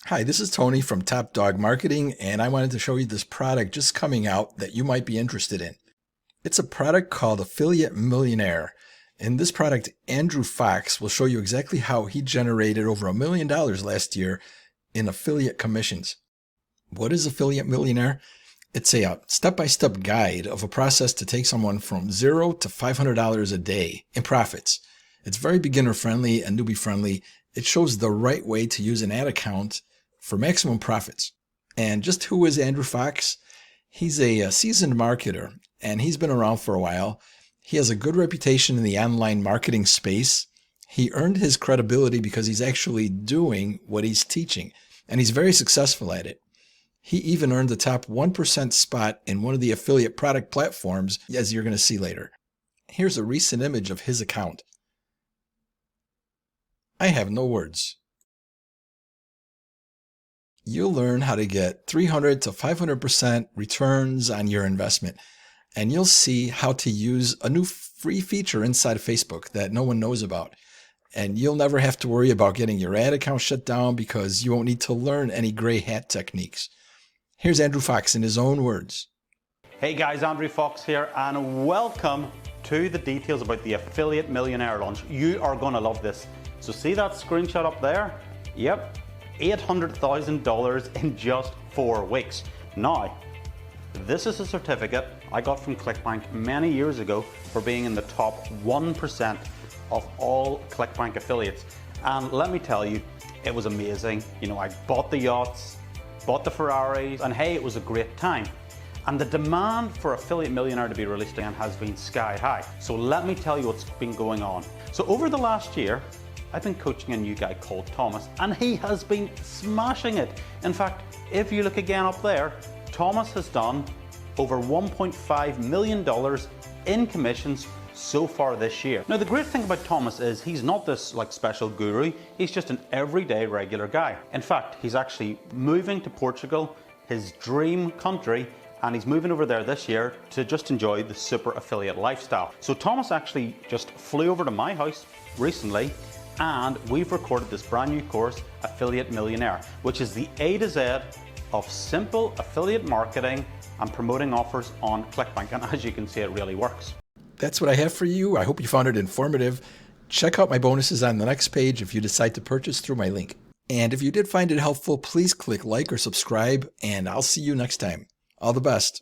Hi, this is Tony from Top Dog Marketing, and I wanted to show you this product just coming out that you might be interested in. It's a product called Affiliate Millionaire. In this product, Andrew Fox will show you exactly how he generated over $1 million last year in affiliate commissions. What is Affiliate Millionaire? It's a step-by-step guide of a process to take someone from $0 to $500 a day in profits. It's very beginner-friendly and newbie-friendly. It shows the right way to use an ad account for maximum profits. And just who is Andrew Fox? He's a seasoned marketer, and he's been around for a while. He has a good reputation in the online marketing space. He earned his credibility because he's actually doing what he's teaching, and he's very successful at it. He even earned the top 1% spot in one of the affiliate product platforms, as you're going to see later. Here's a recent image of his account. I have no words. You'll learn how to get 300 to 500% returns on your investment. And you'll see how to use a new free feature inside of Facebook that no one knows about. And you'll never have to worry about getting your ad account shut down because you won't need to learn any gray hat techniques. Here's Andrew Fox in his own words. Hey guys, Andrew Fox here, and welcome to the details about the Affiliate Millionaire launch. You are going to love this. So see that screenshot up there? Yep. $800,000 in just 4 weeks. Now, this is a certificate I got from ClickBank many years ago for being in the top 1% of all ClickBank affiliates. And let me tell you, it was amazing. You know, I bought the yachts, bought the Ferraris, and hey, it was a great time. And the demand for Affiliate Millionaire to be released again has been sky high. So let me tell you what's been going on. So over the last year, I've been coaching a new guy called Thomas, and he has been smashing it. In fact, if you look again up there, Thomas has done over $1.5 million in commissions so far this year. Now, the great thing about Thomas is he's not this special guru. He's just an everyday regular guy. In fact, he's actually moving to Portugal, his dream country, and he's moving over there this year to just enjoy the super affiliate lifestyle. So Thomas actually just flew over to my house recently, and we've recorded this brand new course, Affiliate Millionaire, which is the A to Z of simple affiliate marketing and promoting offers on ClickBank. And as you can see, it really works. That's what I have for you. I hope you found it informative. Check out my bonuses on the next page if you decide to purchase through my link. And if you did find it helpful, please click like or subscribe, and I'll see you next time. All the best.